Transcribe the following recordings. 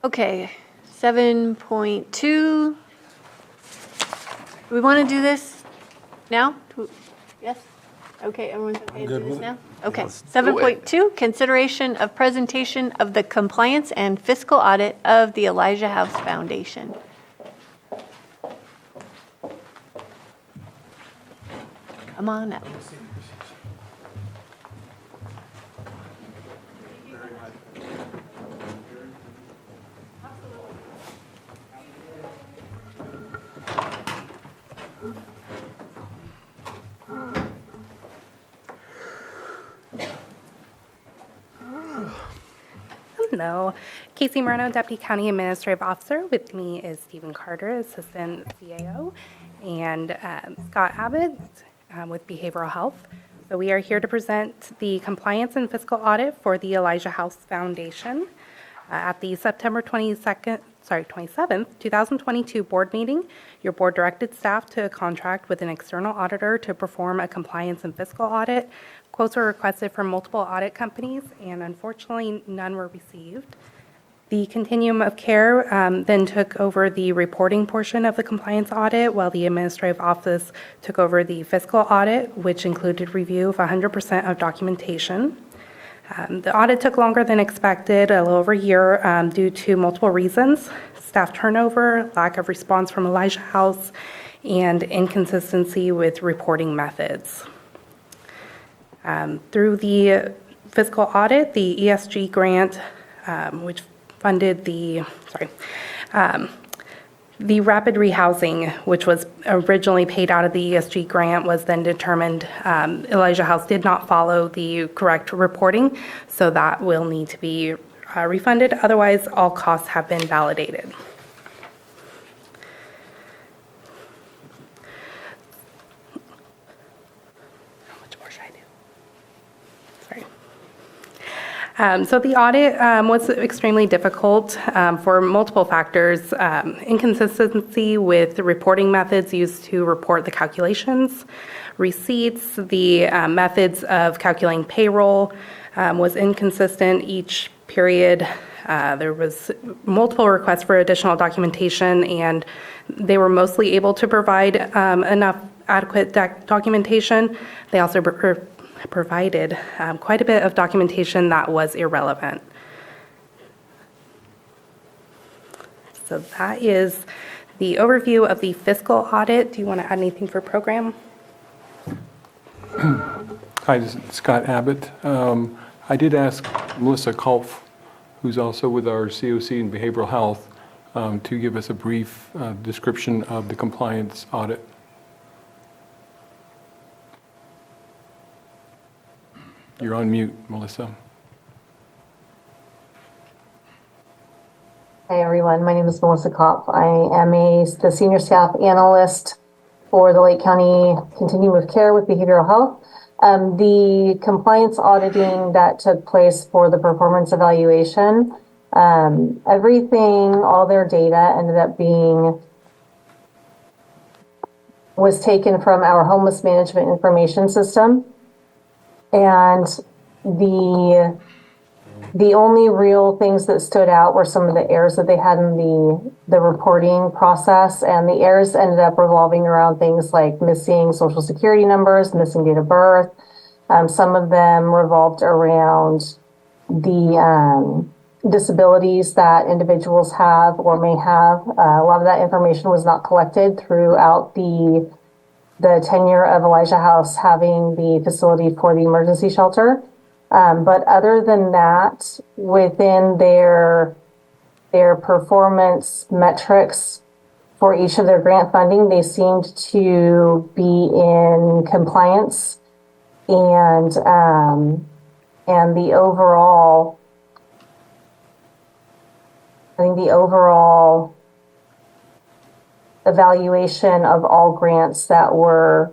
Okay, 7.2. Do we want to do this now? Yes? Okay, everyone's okay to do this now? Okay, 7.2, consideration of presentation of the compliance and fiscal audit of the Elijah House Foundation. Come on up. Hello, Casey Moreno, Deputy County Administrative Officer. With me is Stephen Carter, Assistant CAO, and Scott Abbott with Behavioral Health. So we are here to present the compliance and fiscal audit for the Elijah House Foundation. At the September 27th, 2022 board meeting, your board directed staff to contract with an external auditor to perform a compliance and fiscal audit. Quotes were requested from multiple audit companies, and unfortunately, none were received. The Continuum of Care then took over the reporting portion of the compliance audit, while the administrative office took over the fiscal audit, which included review of 100% of documentation. The audit took longer than expected, a little over a year, due to multiple reasons: staff turnover, lack of response from Elijah House, and inconsistency with reporting methods. Through the fiscal audit, the ESG grant, which funded the rapid rehousing, which was originally paid out of the ESG grant, was then determined Elijah House did not follow the correct reporting, so that will need to be refunded. Otherwise, all costs have been validated. How much more should I do? Sorry. So the audit was extremely difficult for multiple factors: inconsistency with the reporting methods used to report the calculations, receipts, the methods of calculating payroll was inconsistent each period. There was multiple requests for additional documentation, and they were mostly able to provide enough adequate documentation. They also provided quite a bit of documentation that was irrelevant. So that is the overview of the fiscal audit. Do you want to add anything for program? Hi, this is Scott Abbott. I did ask Melissa Kulf, who's also with our COC in Behavioral Health, to give us a brief description of the compliance audit. You're on mute, Melissa. Hey everyone, my name is Melissa Kopp. I am the senior staff analyst for the Lake County Continuum of Care with Behavioral Health. The compliance auditing that took place for the performance evaluation, all their data ended up was taken from our homeless management information system. And the only real things that stood out were some of the errors that they had in the reporting process, and the errors ended up revolving around things like missing social security numbers, missing date of birth. Some of them revolved around the disabilities that individuals have or may have. A lot of that information was not collected throughout the tenure of Elijah House having the facility for the emergency shelter. But other than that, within their performance metrics for each of their grant funding, they seemed to be in compliance, and the overall evaluation of all grants that were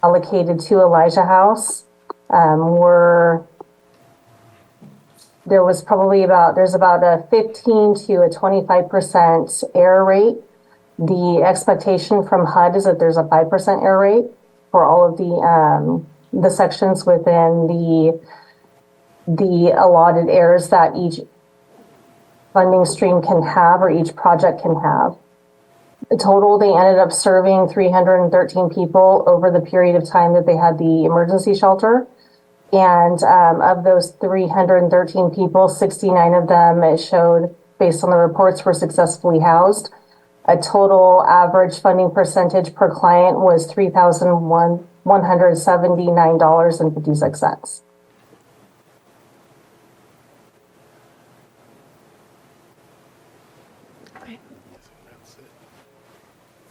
allocated to Elijah House there's about a 15 to a 25% error rate. The expectation from HUD is that there's a 5% error rate for all of the sections within the allotted errors that funding stream can have or each project can have. In total, they ended up serving 313 people over the period of time that they had the emergency shelter. And of those 313 people, 69 of them, it showed, based on the reports, were successfully housed. A total average funding percentage per client was $3,179.56.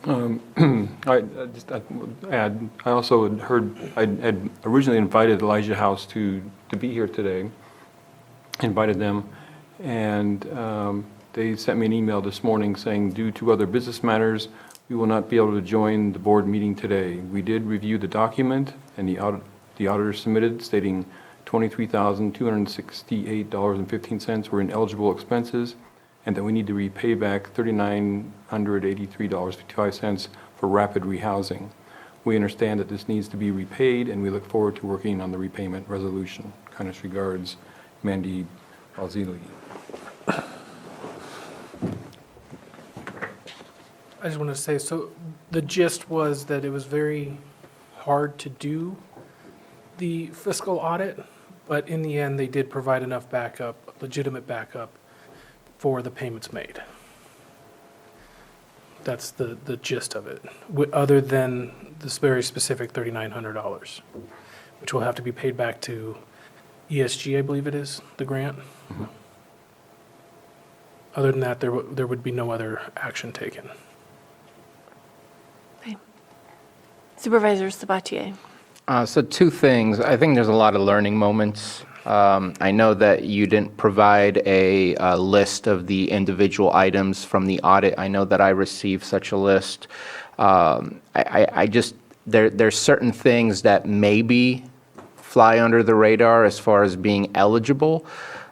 I also had heard, I had originally invited Elijah House to be here today, invited them, and they sent me an email this morning saying, due to other business matters, we will not be able to join the board meeting today. We did review the document, and the auditor submitted stating $23,268.15 were ineligible expenses, and that we need to repay back $3,983.55 for rapid rehousing. We understand that this needs to be repaid, and we look forward to working on the repayment resolution. Kindest regards, Mandy Alzili. I just want to say, so the gist was that it was very hard to do the fiscal audit, but in the end, they did provide enough backup, legitimate backup, for the payments made. That's the gist of it, other than this very specific $3,900, which will have to be paid back to ESG, I believe it is, the grant. Mm-hmm. Other than that, there would be no other action taken. Okay. Supervisor Sabatier. So two things. I think there's a lot of learning moments. I know that you didn't provide a list of the individual items from the audit. I know that I received such a list. There's certain things that maybe fly under the radar as far as being eligible.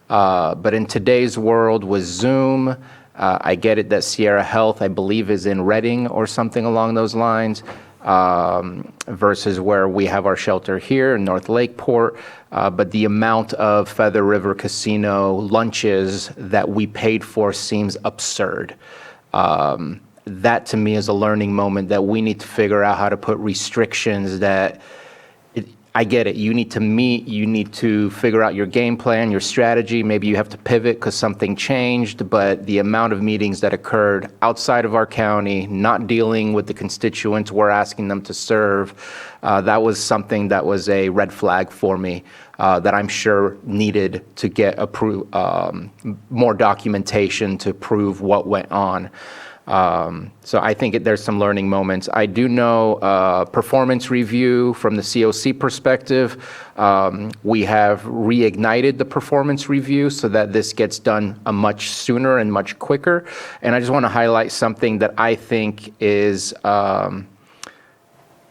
But in today's world with Zoom, I get it that Sierra Health, I believe, is in Reading or something along those lines. Versus where we have our shelter here in North Lakeport. But the amount of Feather River Casino lunches that we paid for seems absurd. That to me is a learning moment that we need to figure out how to put restrictions that, I get it, you need to meet, you need to figure out your game plan, your strategy, maybe you have to pivot because something changed, but the amount of meetings that occurred outside of our county, not dealing with the constituents we're asking them to serve, that was something that was a red flag for me that I'm sure needed to get more documentation to prove what went on. So I think there's some learning moments. I do know performance review from the COC perspective. We have reignited the performance review so that this gets done much sooner and much quicker. And I just want to highlight something that I think is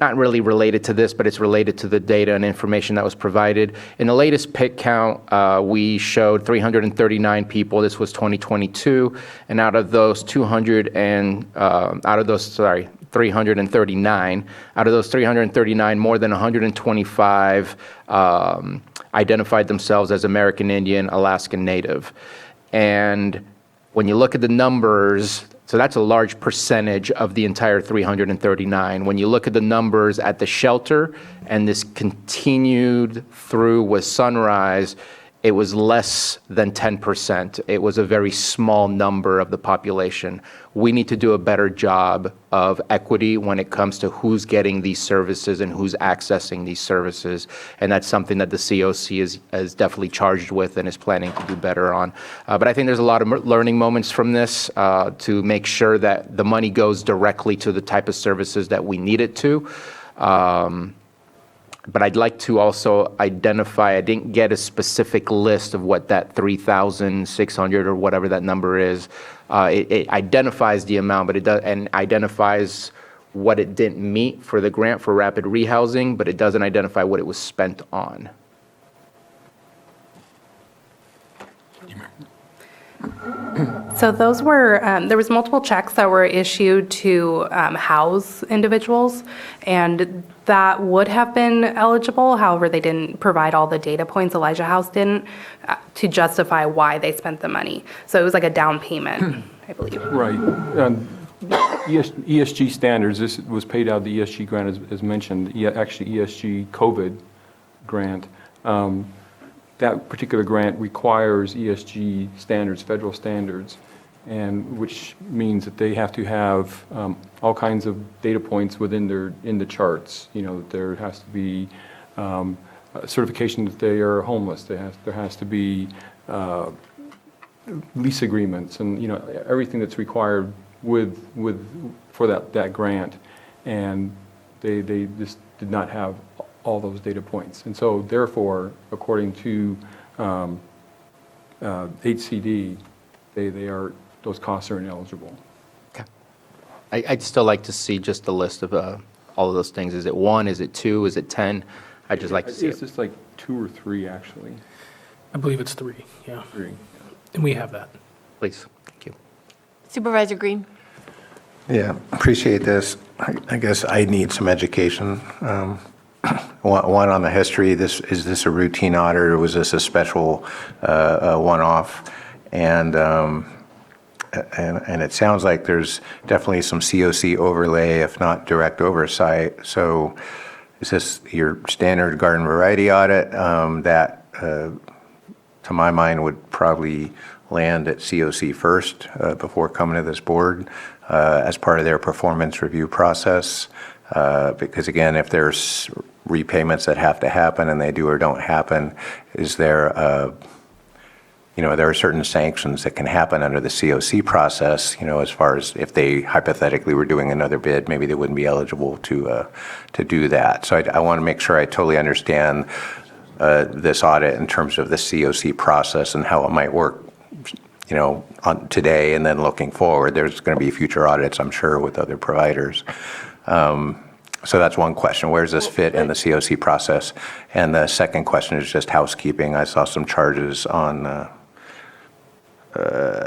not really related to this, but it's related to the data and information that was provided. In the latest PIC count, we showed 339 people. This was 2022, and out of those 339, out of those 339, more than 125 identified themselves as American Indian, Alaskan Native. And when you look at the numbers, so that's a large percentage of the entire 339. When you look at the numbers at the shelter, and this continued through with Sunrise, it was less than 10%. It was a very small number of the population. We need to do a better job of equity when it comes to who's getting these services and who's accessing these services. And that's something that the COC is definitely charged with and is planning to do better on. But I think there's a lot of learning moments from this to make sure that the money goes directly to the type of services that we need it to. But I'd like to also identify, I didn't get a specific list of what that 3,600 or whatever that number is. It identifies the amount, but it does, and identifies what it didn't meet for the grant for rapid rehousing, but it doesn't identify what it was spent on. So those were, there was multiple checks that were issued to house individuals, and that would have been eligible. However, they didn't provide all the data points, Elijah House didn't, to justify why they spent the money. So it was like a down payment, I believe. Right. ESG standards, this was paid out of the ESG grant as mentioned, actually ESG COVID grant. That particular grant requires ESG standards, federal standards, and which means that they have to have all kinds of data points in the charts. You know, there has to be certification that they are homeless. There has to be lease agreements, and you know everything that's required for that grant, and they just did not have all those data points. And so therefore, according to HCD, those costs are ineligible. Okay. I'd still like to see just a list of all of those things. Is it 1? Is it 2? Is it 10? I'd just like to see It's it. just like 2 or 3, actually. I believe it's 3, yeah. 3. And we have that. Please. Thank you. Supervisor Green? Yeah, appreciate this. I guess I need some education. One on the history. Is this a routine audit, or was this a special one-off? And it sounds like there's definitely some COC overlay, if not direct oversight. So is this your standard garden variety audit that, to my mind, would probably land at COC first before coming to this board as part of their performance review process? Because again, if there's repayments that have to happen and they do or don't happen, is there, there are certain sanctions that can happen under the COC process, as far as if they hypothetically were doing another bid, maybe they wouldn't be eligible to do that. So I want to make sure I totally understand this audit in terms of the COC process and how it might work, on today and then looking forward. There's going to be future audits, I'm sure, with other providers. So that's one question. Where does this fit in the COC process? And the second question is just housekeeping. I saw some charges on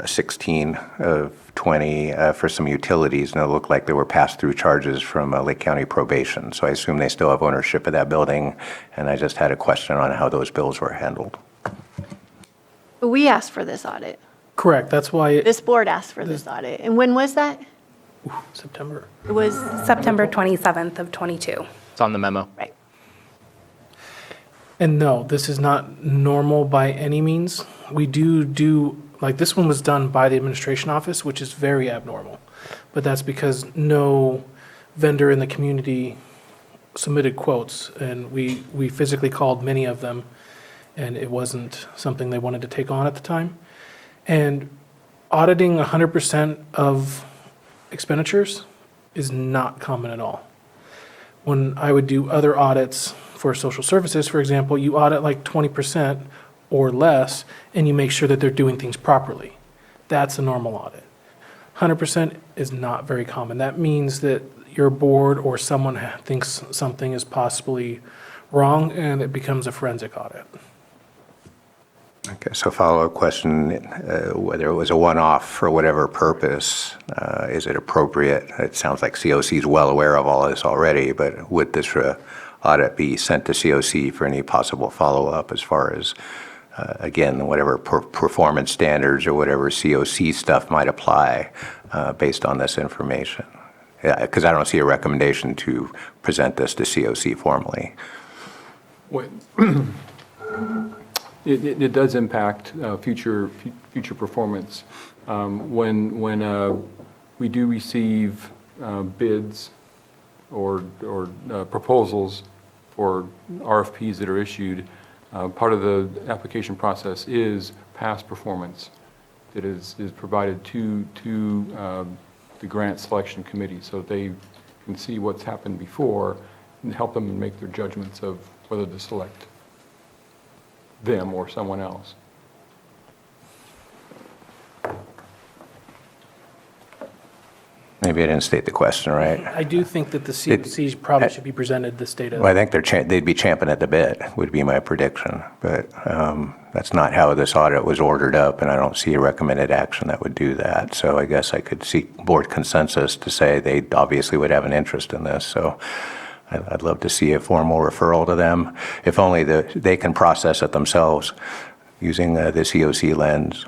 16 of 20 for some utilities, and it looked like there were pass-through charges from Lake County Probation. So I assume they still have ownership of that building, and I just had a question on how those bills were handled. We asked for this audit. Correct, that's why This board asked for this audit. And when was that? September. It was, September 27th of '22. It's on the memo. right. And no, this is not normal by any means. We do, like this one was done by the administration office, which is very abnormal. But that's because no vendor in the community submitted quotes, and we physically called many of them, and it wasn't something they wanted to take on at the time. And auditing 100% of expenditures is not common at all. When I would do other audits for social services, for example, you audit like 20% or less, and you make sure that they're doing things properly. That's a normal audit. 100% is not very common. That means that your board or someone thinks something is possibly wrong, and it becomes a forensic audit. Okay, so follow-up question, whether it was a one-off for whatever purpose, is it appropriate? It sounds like COC is well aware of all this already, but would this audit be sent to COC for any possible follow-up as far as, again, whatever performance standards or whatever COC stuff might apply based on this information? Because I don't see a recommendation to present this to COC formally. It does impact future performance. When we do receive bids or proposals for RFPs that are issued, part of the application process is past performance that is provided to the grant selection committee, so they can see what's happened before and help them make their judgments of whether to select them or someone else. Maybe I didn't state the question right. I do think that the COCs probably should be presented this data. Well, I think they'd be champing at the bit, would be my prediction. But that's not how this audit was ordered up, and I don't see a recommended action that would do that. So I guess I could seek board consensus to say they obviously would have an interest in this. So I'd love to see a formal referral to them, if only they can process it themselves using the COC lens.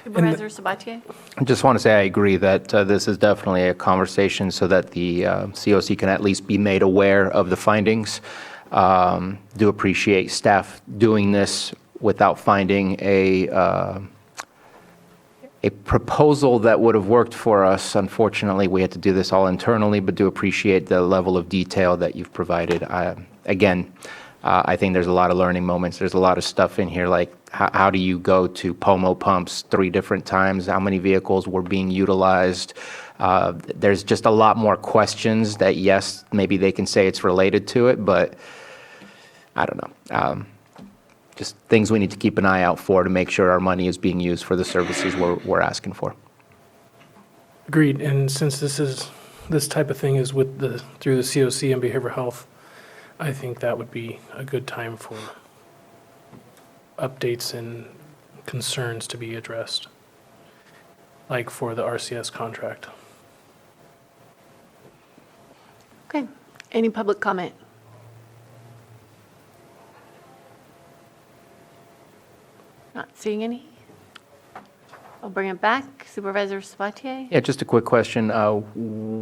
Supervisor Sabatier? I just want to say I agree that this is definitely a conversation so that the COC can at least be made aware of the findings. Do appreciate staff doing this without finding a proposal that would have worked for us. Unfortunately, we had to do this all internally, but do appreciate the level of detail that you've provided. Again, I think there's a lot of learning moments. There's a lot of stuff in here, like how do you go to POMO pumps 3 different times? How many vehicles were being utilized? There's just a lot more questions that, yes, maybe they can say it's related to it, but I don't know. Just things we need to keep an eye out for to make sure our money is being used for the services we're asking for. Agreed, and since this type of thing is through the COC and behavioral health, I think that would be a good time for updates and concerns to be addressed, like for the RCS contract. Okay. Any public comment? Not seeing any. I'll bring it back. Supervisor Sabatier? Yeah, just a quick question.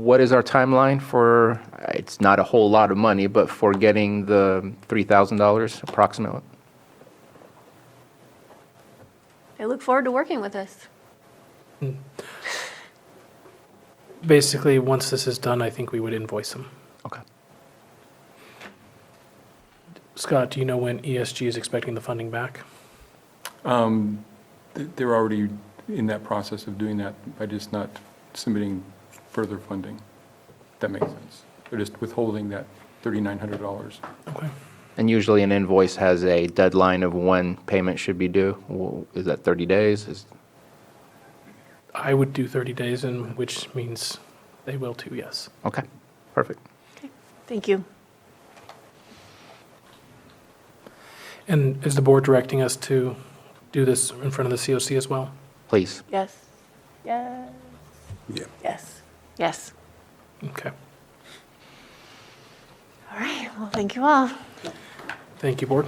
What is our timeline for, it's not a whole lot of money, but for getting the $3,000 approximately? I look forward to working with us. Basically, once this is done, I think we would invoice them. Okay. Scott, do you know when ESG is expecting the funding back? They're already in that process of doing that by just not submitting further funding. If that makes sense. They're just withholding that $3,900. Okay. And usually an invoice has a deadline of when payment should be due. Is that 30 days? I would do 30 days, and which means they will too, yes. Okay, perfect. Thank you. And is the board directing us to do this in front of the COC as well? Please. Yes. Yes. Yeah. Yes. Yes. Okay. All right. Well, thank you all. Thank you, board.